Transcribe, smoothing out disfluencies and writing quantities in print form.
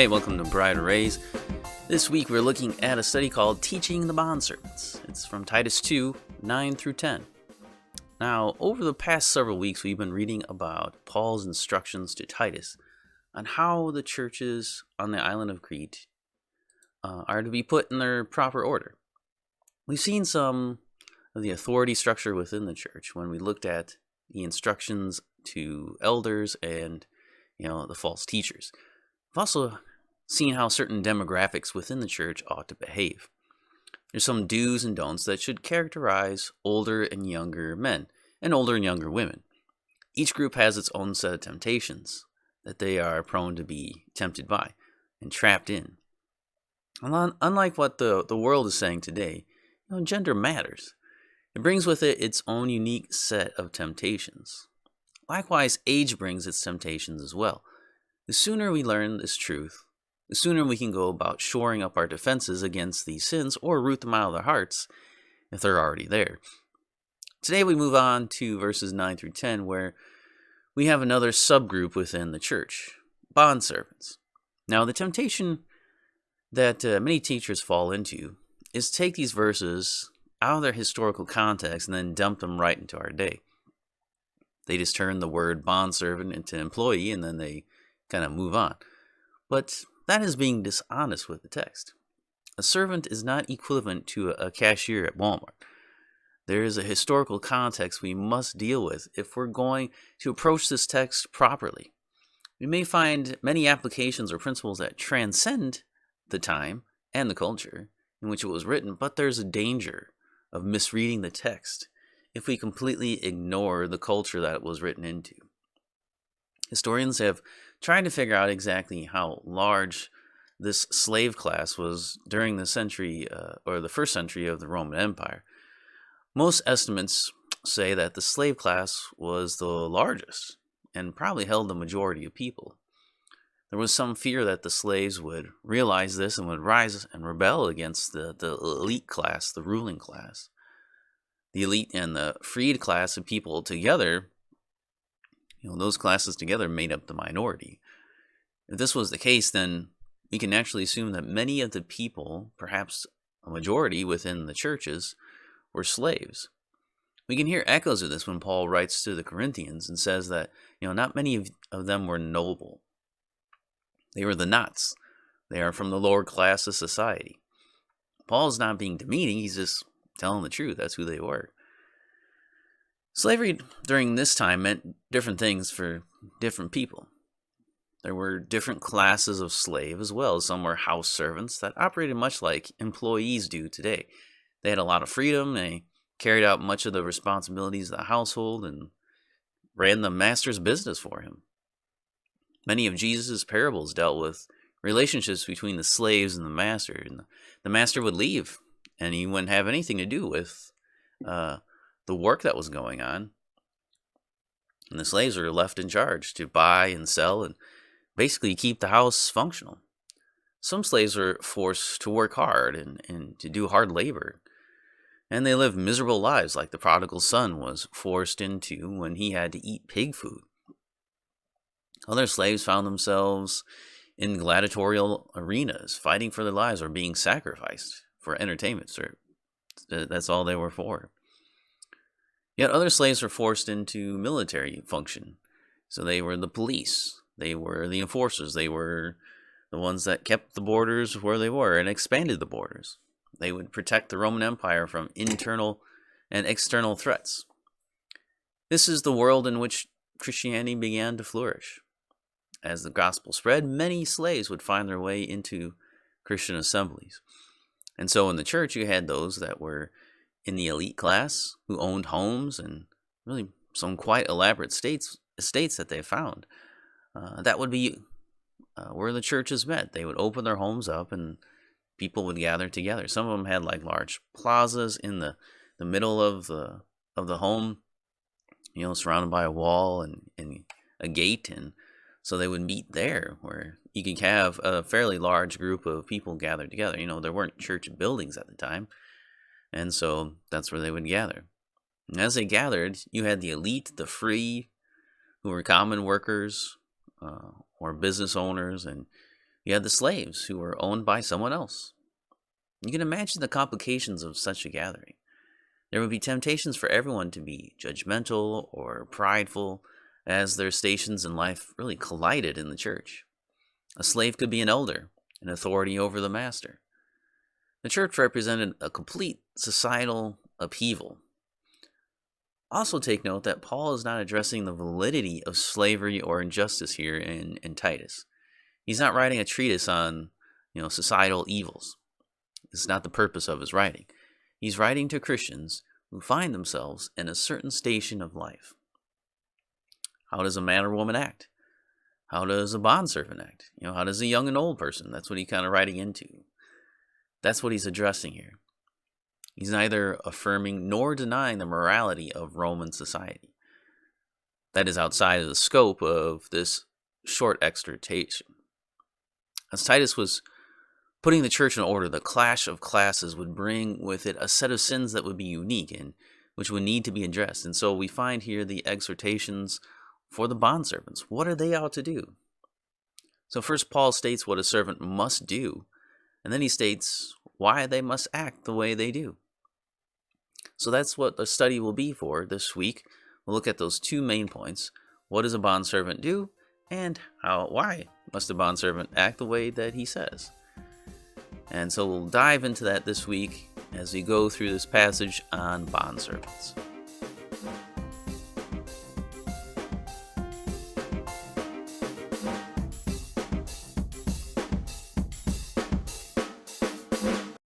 Hey, welcome to Bride Arrays. This week we're looking at a study called Teaching the Bondservants. It's from Titus 2, 9 through 10. Now, over the past several weeks we've been reading about Paul's instructions to Titus on how the churches on the island of Crete are to be put in their proper order. We've seen some of the authority structure within the church when we looked at the instructions to elders and the false teachers. We've also seen how certain demographics within the church ought to behave. There's some do's and don'ts that should characterize older and younger men and older and younger women. Each group has its own set of temptations that they are prone to be tempted by and trapped in. Unlike what the world is saying today, gender matters. It brings with it its own unique set of temptations. Likewise, age brings its temptations as well. The sooner we learn this truth, the sooner we can go about shoring up our defenses against these sins or root them out of their hearts if they're already there. Today we move on to verses 9 through 10, where we have another subgroup within the church, bondservants. Now, the temptation that many teachers fall into is to take these verses out of their historical context and then dump them right into our day. They just turn the word bondservant into employee and then they kind of move on. But that is being dishonest with the text. A servant is not equivalent to a cashier at Walmart. There is a historical context we must deal with if we're going to approach this text properly. We may find many applications or principles that transcend the time and the culture in which it was written, but there's a danger of misreading the text if we completely ignore the culture that it was written into. Historians have tried to figure out exactly how large this slave class was during the century or the first century of the Roman Empire. Most estimates say that the slave class was the largest and probably held the majority of people. There was some fear that the slaves would realize this and would rise and rebel against the elite class, the ruling class. The elite and the freed class of people together, those classes together made up the minority. If this was the case, then we can actually assume that many of the people, perhaps a majority within the churches, were slaves. We can hear echoes of this when Paul writes to the Corinthians and says that, not many of them were noble. They were the knots. They are from the lower class of society. Paul's not being demeaning, he's just telling the truth. That's who they were. Slavery during this time meant different things for different people. There were different classes of slave as well. Some were house servants that operated much like employees do today. They had a lot of freedom. They carried out much of the responsibilities of the household and ran the master's business for him. Many of Jesus' parables dealt with relationships between the slaves and the master. And the master would leave, and he wouldn't have anything to do with the work that was going on. And the slaves were left in charge to buy and sell and basically keep the house functional. Some slaves were forced to work hard and to do hard labor. And they lived miserable lives like the prodigal son was forced into when he had to eat pig food. Other slaves found themselves in gladiatorial arenas, fighting for their lives or being sacrificed for entertainment. That's all they were for. Yet other slaves were forced into military function. So they were the police. They were the enforcers. They were the ones that kept the borders where they were and expanded the borders. They would protect the Roman Empire from internal and external threats. This is the world in which Christianity began to flourish. As the gospel spread, many slaves would find their way into Christian assemblies. And so in the church, you had those that were in the elite class who owned homes and really some quite elaborate estates that they found. That would be where the churches met. They would open their homes up and people would gather together. Some of them had like large plazas in the middle of the home, surrounded by a wall and a gate, and so they would meet there where you could have a fairly large group of people gathered together. There weren't church buildings at the time, and so that's where they would gather. And as they gathered, you had the elite, the free, who were common workers or business owners, and You had the slaves who were owned by someone else. You can imagine the complications of such a gathering. There would be temptations for everyone to be judgmental or prideful as their stations in life really collided in the church. A slave could be an elder, an authority over the master. The church represented a complete societal upheaval. Also take note that Paul is not addressing the validity of slavery or injustice here in Titus. He's not writing a treatise on, societal evils. This is not the purpose of his writing. He's writing to Christians who find themselves in a certain station of life. How does a man or woman act? How does a bondservant act? How does a young and old person? That's what he's kind of writing into. That's what he's addressing here. He's neither affirming nor denying the morality of Roman society. That is outside of the scope of this short exhortation. As Titus was putting the church in order, the clash of classes would bring with it a set of sins that would be unique and which would need to be addressed. And so we find here the exhortations for the bondservants. What are they out to do? So first Paul states what a servant must do, and then he states why they must act the way they do. So that's what the study will be for this week. We'll look at those two main points. What does a bondservant do? And why must a bondservant act the way that he says? And so we'll dive into that this week as we go through this passage on bondservants.